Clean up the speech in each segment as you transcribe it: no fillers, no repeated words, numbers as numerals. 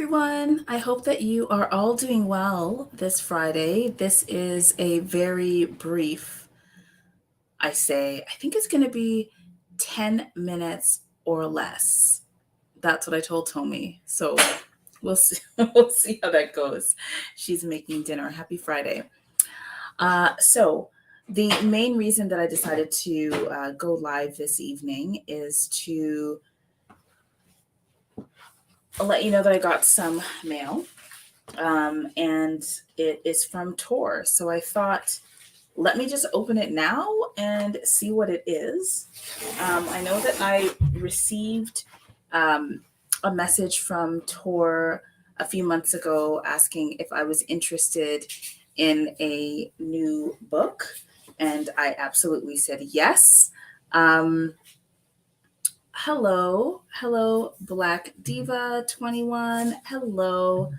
everyone. I hope that you are all doing well this Friday. This is a very brief, I think it's going to be 10 minutes or less. That's what I told Tommy. So we'll see, we'll see how that goes. She's making dinner. Happy Friday. So the main reason that I decided to go live this evening is to let you know that I got some mail. And it is from Tor. So I thought, let me just open it now and see what it is. I know that I received a message from Tor a few months ago asking if I was interested in a new book, and I absolutely said yes. Hello, Black Diva 21. Hello,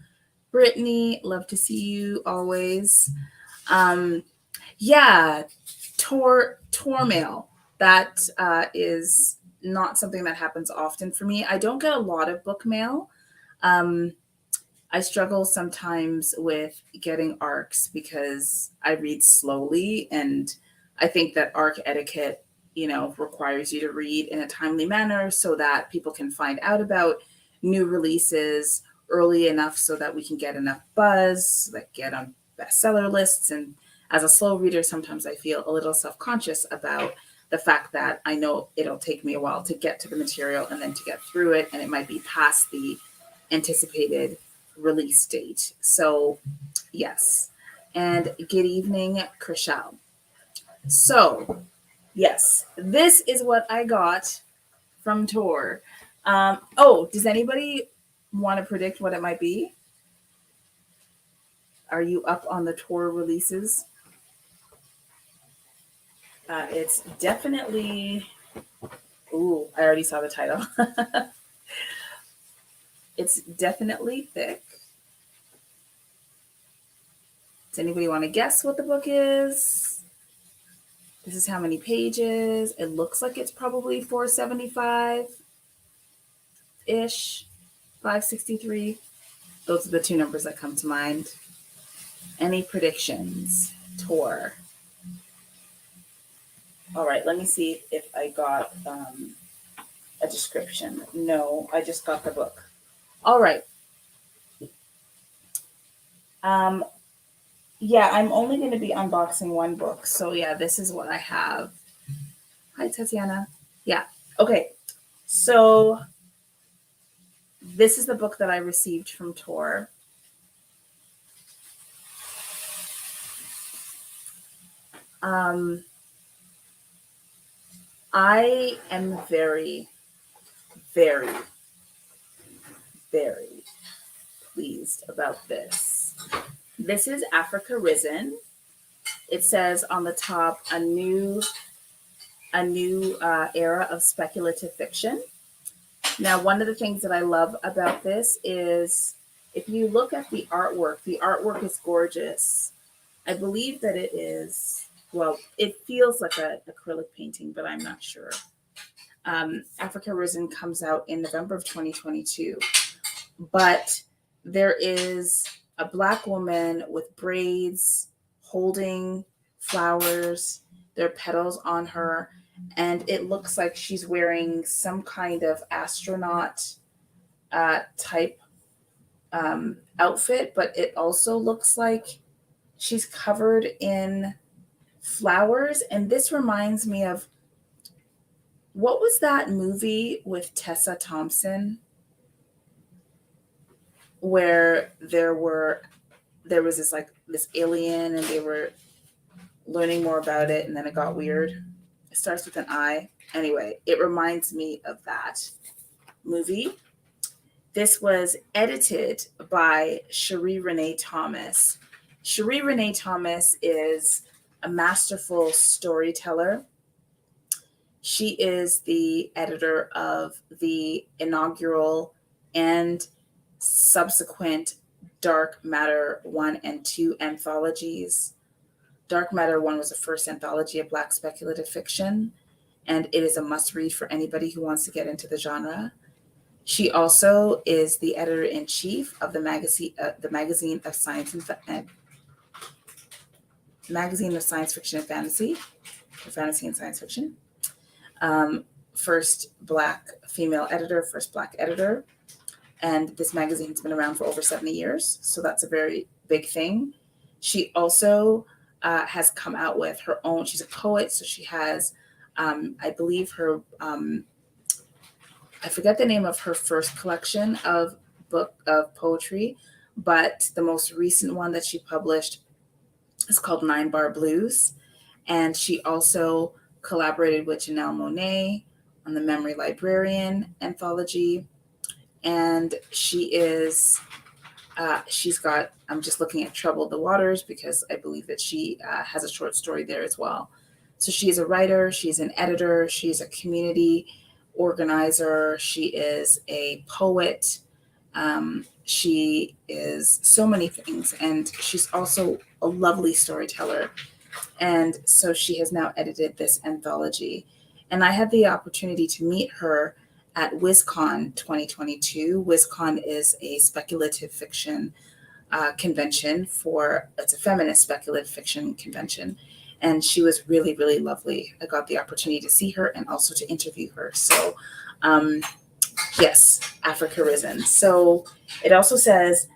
Brittany, love to see you always. Um, yeah, tour mail. That is not something that happens often for me. I don't get a lot of book mail. Um, I struggle sometimes with getting ARCs because I read slowly, and I think that ARC etiquette, requires you to read in a timely manner so that people can find out about new releases early enough so that we can get enough buzz, like get on bestseller lists. And as a slow reader, sometimes I feel a little self-conscious about the fact that I know it'll take me a while to get to the material and then to get through it, and it might be past the anticipated release date. So, yes. And good evening, Krishal. So, yes, this is what I got from Tor. Does anybody want to predict what it might be? Are you up on the Tor releases? It's definitely. Ooh, I already saw the title. It's definitely thick. Does anybody want to guess what the book is? This is how many pages. It looks like it's probably 475-ish, 563. Those are the two numbers that come to mind. Any predictions? Tor. All right, let me see if I got a description. No, I just got the book. All right. Yeah, I'm only going to be unboxing one book. So yeah, this is what I have. Hi, Tatiana. Yeah. Okay. So this is the book that I received from Tor. I am very, very, very pleased about this. This is Africa Risen. It says on the top, a new era of speculative fiction. Now, one of the things that I love about this is if you look at the artwork is gorgeous. I believe that it is, well, it feels like an acrylic painting, but I'm not sure. Africa Risen comes out in November of 2022. But there is a Black woman with braids holding flowers. There are petals on her, and it looks like she's wearing some kind of astronaut type outfit, but it also looks like she's covered in flowers. And this reminds me of, what was that movie with Tessa Thompson where there was this alien and they were learning more about it, and then it got weird. It starts with an I. Anyway, it reminds me of that movie. This was edited by Cherie Renee Thomas. Cherie Renee Thomas is a masterful storyteller. She is the editor of the inaugural and subsequent Dark Matter 1 and 2 anthologies. Dark Matter 1 was the first anthology of Black speculative fiction, and it is a must-read for anybody who wants to get into the genre. She also is the editor-in-chief of the magazine of Science magazine of Science Fiction and Fantasy, or Fantasy and Science Fiction. First Black female editor, first Black editor. And this magazine's been around for over 70 years. So that's a very big thing. She also has come out with her own, she's a poet. So she has, I believe her, I forget the name of her first collection of poetry, but the most recent one that she published is called 9 Bar Blues. And she also collaborated with Janelle Monáe on the Memory Librarian anthology. And she's got, I'm just looking at Troubled the Waters because I believe that she has a short story there as well. So she's a writer, she's an editor, she's a community organizer, she is a poet, she is so many things, and she's also a lovely storyteller. And so she has now edited this anthology. And I had the opportunity to meet her at WizCon 2022. WizCon is a speculative fiction convention it's a feminist speculative fiction convention. And she was really, really lovely. I got the opportunity to see her and also to interview her. So, yes, Africa Risen. So it also says,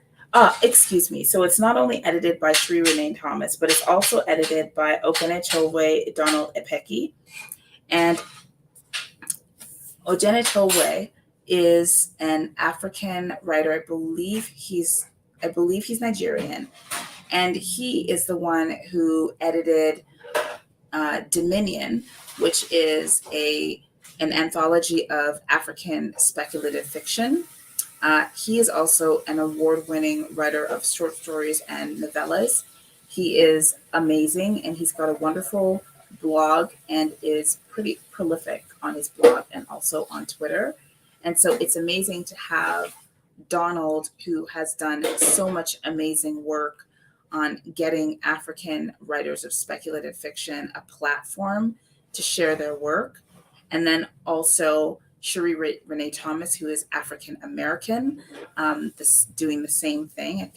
excuse me. So it's not only edited by Shri Renee Thomas, but it's also edited by Okene Chove Donald Epeki. And Ojene Chove is an African writer. I believe he's Nigerian. And he is the one who edited Dominion, which is an anthology of African speculative fiction. He is also an award-winning writer of short stories and novellas. He is amazing, and he's got a wonderful blog and is pretty prolific on his blog and also on Twitter. And so it's amazing to have Donald, who has done so much amazing work on getting African writers of speculative fiction a platform to share their work. And then also Shri Renee Thomas, who is African American, doing the same thing.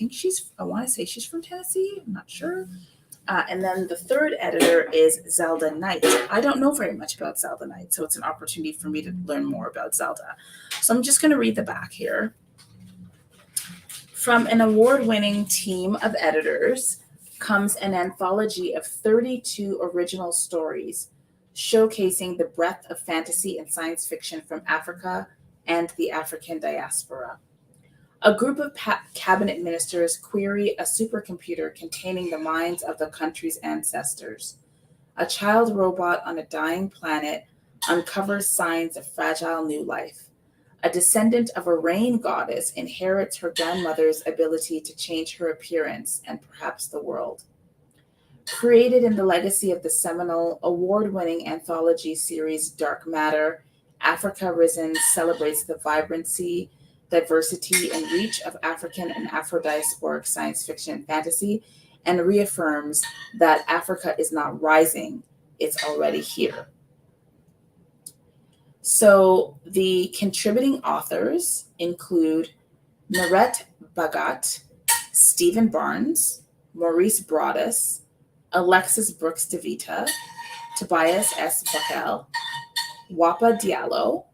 I want to say she's from Tennessee. I'm not sure. And then the third editor is Zelda Knight. I don't know very much about Zelda Knight, so it's an opportunity for me to learn more about Zelda. So I'm just going to read the back here. From an award-winning team of editors comes an anthology of 32 original stories showcasing the breadth of fantasy and science fiction from Africa and the African diaspora. A group of cabinet ministers query a supercomputer containing the minds of the country's ancestors. A child robot on a dying planet uncovers signs of fragile new life. A descendant of a rain goddess inherits her grandmother's ability to change her appearance and perhaps the world. Created in the legacy of the seminal, award-winning anthology series Dark Matter, Africa Risen celebrates the vibrancy, diversity, and reach of African and Afro-diasporic science fiction and fantasy, and reaffirms that Africa is not rising, it's already here. So the contributing authors include Naret Bagat, Stephen Barnes, Maurice Broaddus, Alexis Brooks DeVita, Tobias S. Bakel, Wapa Diallo,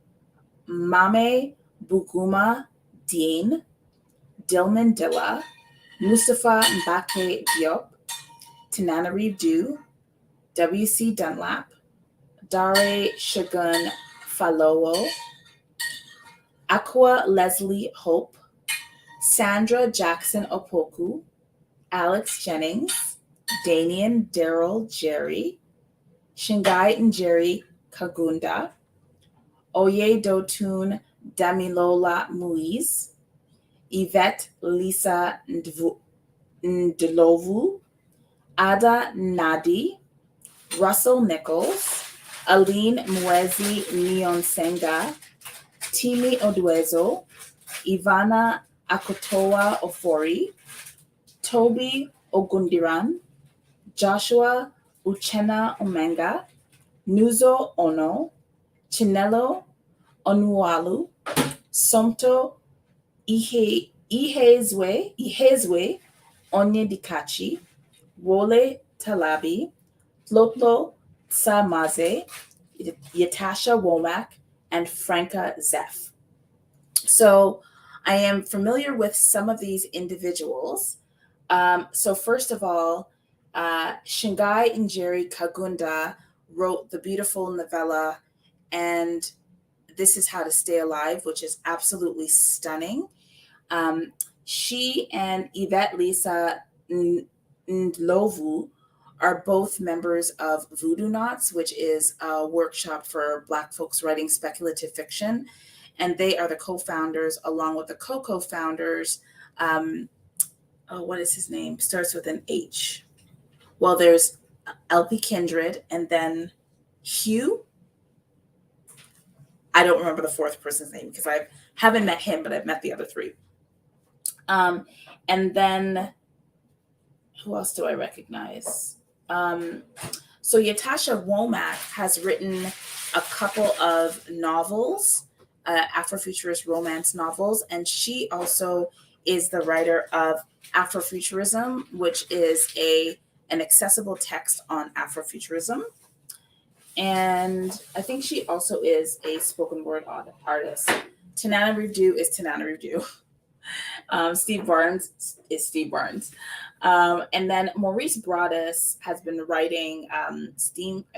Mame Buguma Dean, Dilman Dilla, Mustafa Mbake Diop, Tananarive Dew, W.C. Dunlap, Dare Shagun Falowo, Aqua Leslie Hope, Sandra Jackson Opoku, Alex Jennings, Damian Daryl Jerry, Shingai Njeri Kagunda, Oye Dotun Damilola Muiz, Yvette Lisa Ndlovu, Ada Nadi, Russell Nichols, Aline Mwezi Nyonsenga, Timi Odwezo, Ivana Akotoa Ofori, Toby Ogundiran, Joshua Uchenna Omenga, Nuzo Ono, Chinelo Onualu, Somto Ihezwe, Onyedikachi, Wole Talabi, Tlotlo Tsamaze, Yatasha Womack, and Franca Zeff. So I am familiar with some of these individuals. So first of all, Shingai Njeri Kagunda wrote the beautiful novella And This Is How to Stay Alive, which is absolutely stunning. Um, she and Yvette Lisa Ndlovu are both members of Voodoo Knots, which is a workshop for Black folks writing speculative fiction. And they are the co-founders, along with the co-co-founders. What is his name? Starts with an H. Well, there's LP Kindred, and then Hugh. I don't remember the fourth person's name because I haven't met him, but I've met the other three. And then who else do I recognize? So Yatasha Womack has written a couple of novels, Afrofuturist romance novels, and she also is the writer of Afrofuturism, which is an accessible text on Afrofuturism. And I think she also is a spoken word artist. Tanana Review is Tanana Review. Steve Barnes is Steve Barnes. And then Maurice Broaddus has been writing I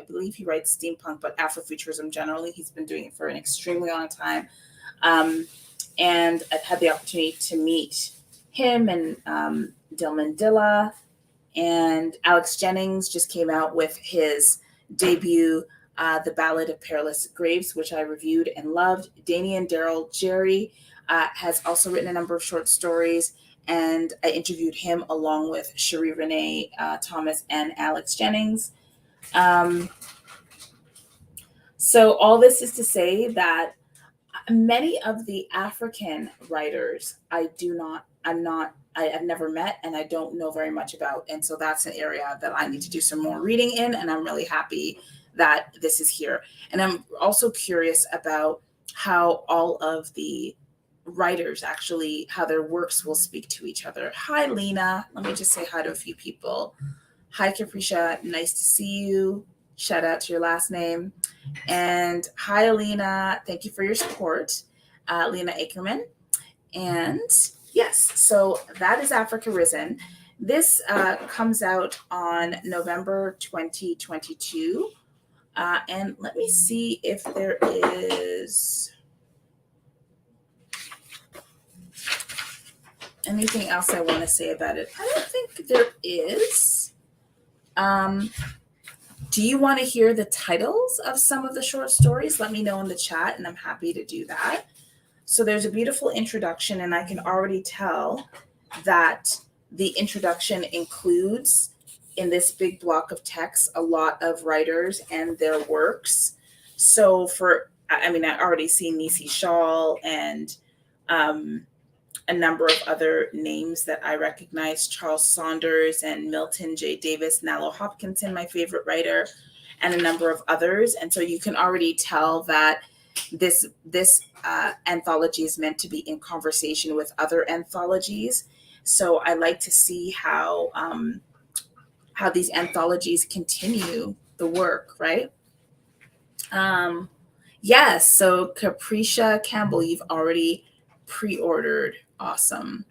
believe he writes steampunk, but Afrofuturism generally. He's been doing it for an extremely long time. And I've had the opportunity to meet him and Dilman Dilla. And Alex Jennings just came out with his debut, The Ballad of Perilous Graves, which I reviewed and loved. Damian Darrell Jerry has also written a number of short stories, and I interviewed him along with Cherie Renee Thomas and Alex Jennings. So all this is to say that many of the African writers I have never met and I don't know very much about. And so that's an area that I need to do some more reading in. And I'm really happy that this is here. And I'm also curious about how all of the writers actually, how their works will speak to each other. Hi, Lena. Let me just say hi to a few people. Hi, Capricia. Nice to see you. Shout out to your last name. And hi, Alina. Thank you for your support. Lena Ackerman. And yes, so that is Africa Risen. This comes out on November 2022. And let me see if there is anything else I want to say about it. I don't think there is. Do you want to hear the titles of some of the short stories? Let me know in the chat, and I'm happy to do that. So there's a beautiful introduction, and I can already tell that the introduction includes, in this big block of text, a lot of writers and their works. So I already see Nisi Shawl and a number of other names that I recognize, Charles Saunders and Milton J. Davis, Nalo Hopkinson, my favorite writer, and a number of others. And so you can already tell that this anthology is meant to be in conversation with other anthologies. So I like to see how these anthologies continue the work, right? Yes, so Capricia Campbell, you've already pre-ordered. Awesome.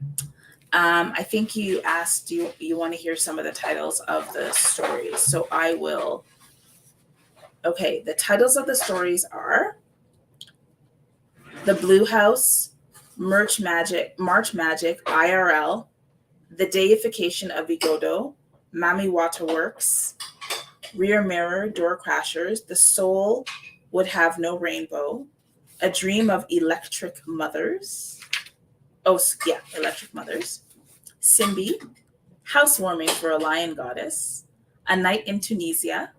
I think you asked, you want to hear some of the titles of the stories. So I will. Okay, the titles of the stories are The Blue House, March Magic, IRL, The Deification of Vigodo, Mami Waterworks, Rear Mirror, Door Crashers, The Soul Would Have No Rainbow, A Dream of Electric Mothers. Electric Mothers. Simbi, Housewarming for a Lion Goddess, A Night in Tunisia,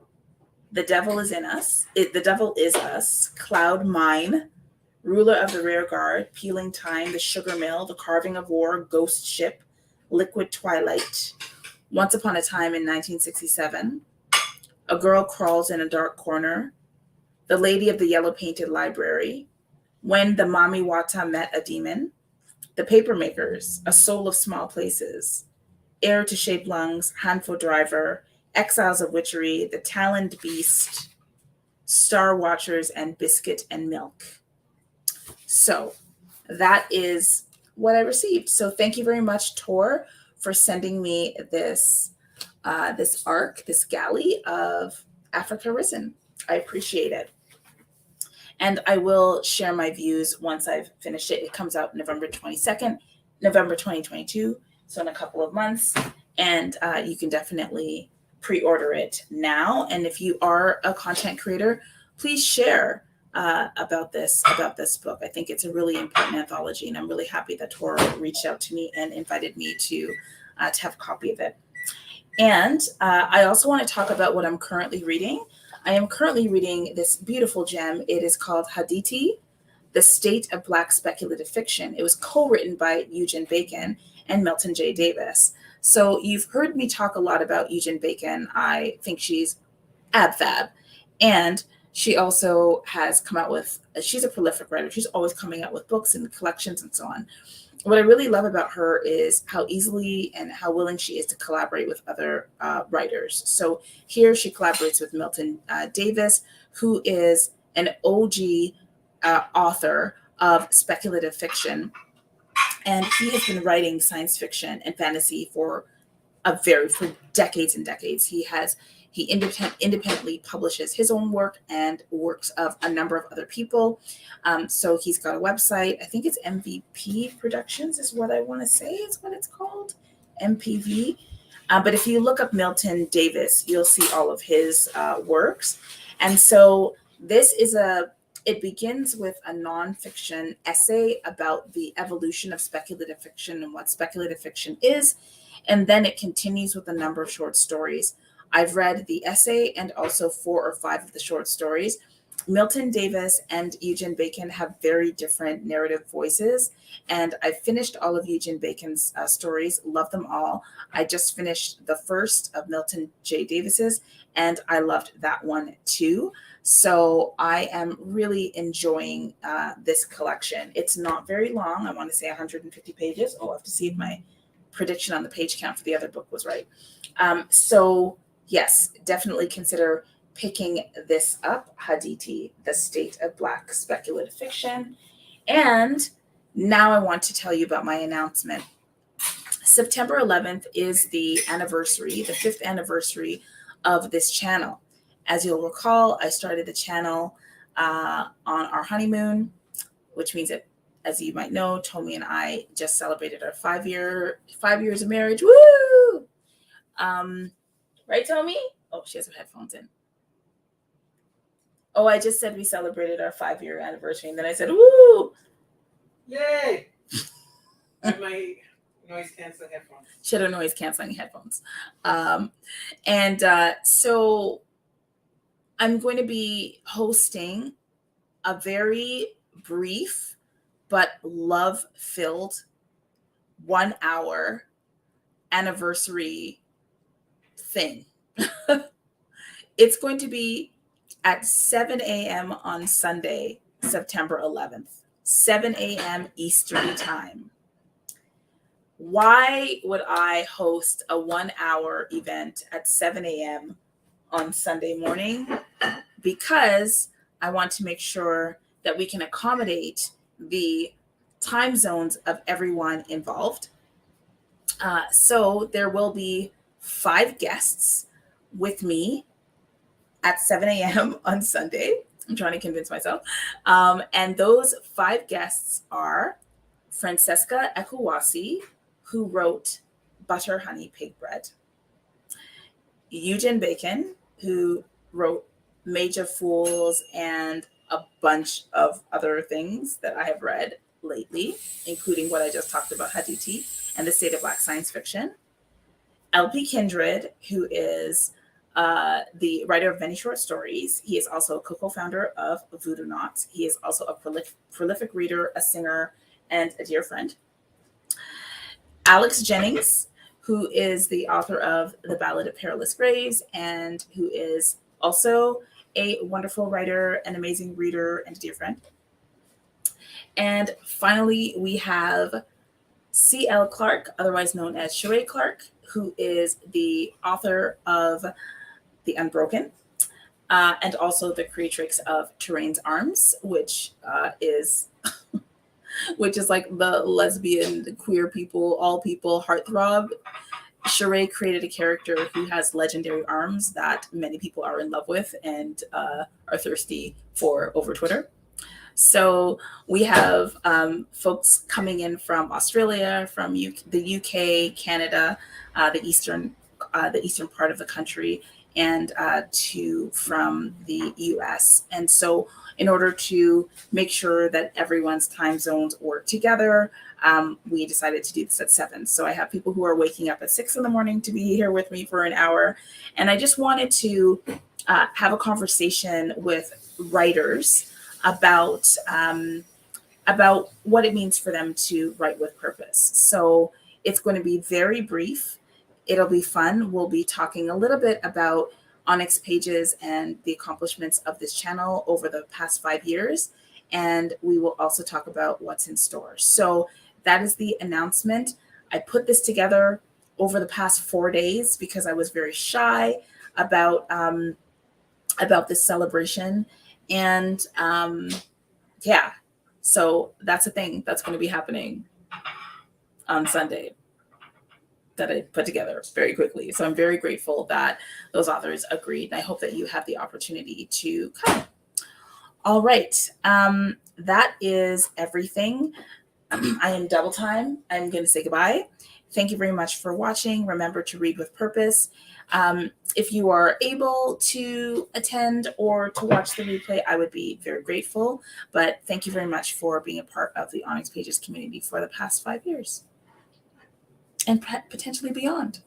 The Devil Is in Us, The Devil Is Us, Cloud Mine, Ruler of the Rear Guard, Peeling Time, The Sugar Mill, The Carving of War, Ghost Ship, Liquid Twilight, Once Upon a Time in 1967, A Girl Crawls in a Dark Corner, The Lady of the Yellow Painted Library, When the Mamiwata Met a Demon, The Papermakers, A Soul of Small Places, Heir to Shaped Lungs, Handful Driver, Exiles of Witchery, The Taloned Beast, Star Watchers, and Biscuit and Milk. So that is what I received. So thank you very much, Tor, for sending me this this arc, this galley of Africa Risen. I appreciate it. And I will share my views once I've finished it. It comes out November 22nd, November 2022, so in a couple of months. And you can definitely pre-order it now. And if you are a content creator, please share about this book. I think it's a really important anthology, and I'm really happy that Tor reached out to me and invited me to have a copy of it. And I also want to talk about what I'm currently reading. I am currently reading this beautiful gem. It is called Haditi, The State of Black Speculative Fiction. It was co-written by Eugen Bacon and Milton J. Davis. So you've heard me talk a lot about Eugen Bacon. I think she's ab-fab. And she also has come out with, she's a prolific writer. She's always coming out with books and collections and so on. What I really love about her is how easily and how willing she is to collaborate with other writers. So here she collaborates with Milton Davis, who is an OG author of speculative fiction. And he has been writing science fiction and fantasy for decades and decades. He independently publishes his own work and works of a number of other people. So he's got a website. I think it's MVP Productions is what I want to say is what it's called, MPV. But if you look up Milton Davis, you'll see all of his works. And so it begins with a nonfiction essay about the evolution of speculative fiction and what speculative fiction is. And then it continues with a number of short stories. I've read the essay and also 4 or 5 of the short stories. Milton Davis and Eugen Bacon have very different narrative voices, and I finished all of Eugen Bacon's stories, love them all. I just finished the first of Milton J. Davis's, and I loved that one too. So I am really enjoying this collection. It's not very long. I want to say 150 pages. Oh, I have to see if my prediction on the page count for the other book was right. So yes, definitely consider picking this up, Haditi, The State of Black Speculative Fiction. And now I want to tell you about my announcement. September 11th is the anniversary, the 5th anniversary of this channel. As you'll recall, I started the channel on our honeymoon, which means that, as you might know, Tommy and I just celebrated our 5 years of marriage. Woo! Right, Tommy? Oh, she has her headphones in. Oh, I just said we celebrated our 5-year anniversary, and then I said, woo! Yay! My noise canceling headphones. She had her noise canceling headphones. So I'm going to be hosting a very brief but love-filled 1-hour anniversary thing. It's going to be at 7 a.m. on Sunday, September 11th, 7 a.m. Eastern Time. Why would I host a 1-hour event at 7 a.m. on Sunday morning? Because I want to make sure that we can accommodate the time zones of everyone involved. So there will be 5 guests with me at 7 a.m. on Sunday. I'm trying to convince myself. And those 5 guests are Francesca Ekwasi, who wrote Butter, Honey, Pig Bread. Eugen Bacon, who wrote Mage of Fools and a bunch of other things that I have read lately, including what I just talked about, Haditi and The State of Black Science Fiction. LP Kindred, who is the writer of many short stories. He is also a co-founder of Voodoo Knots. He is also a prolific reader, a singer, and a dear friend. Alex Jennings, who is the author of The Ballad of Perilous Graves, and who is also a wonderful writer, an amazing reader, and a dear friend. And finally, we have C.L. Clark, otherwise known as Sheree Clark, who is the author of The Unbroken, and also the creatrix of Terrain's Arms, is which is like the lesbian, queer people, all people heartthrob. Sheree created a character who has legendary arms that many people are in love with and are thirsty for over Twitter. So we have folks coming in from Australia, from the UK, Canada, the eastern part of the country, and from the US. And so, in order to make sure that everyone's time zones work together, we decided to do this at 7. So I have people who are waking up at 6 in the morning to be here with me for an hour, and I just wanted to have a conversation with writers about what it means for them to write with purpose. So it's going to be very brief. It'll be fun. We'll be talking a little bit about Onyx Pages and the accomplishments of this channel over the past 5 years. And we will also talk about what's in store. So that is the announcement. I put this together over the past 4 days because I was very shy about this celebration. And yeah, so that's a thing that's going to be happening on Sunday that I put together very quickly. So I'm very grateful that those authors agreed. And I hope that you have the opportunity to come. All right. That is everything. I am double time. I'm going to say goodbye. Thank you very much for watching. Remember to read with purpose. If you are able to attend or to watch the replay, I would be very grateful. But thank you very much for being a part of the Onyx Pages community for the past 5 years and potentially beyond.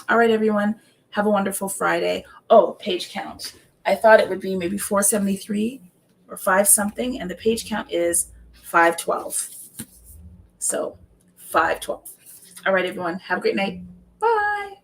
All right, everyone. Have a wonderful Friday. Oh, page count. I thought it would be maybe 473 or 5 something, and the page count is 512. So 512. All right, everyone. Have a great night. Bye.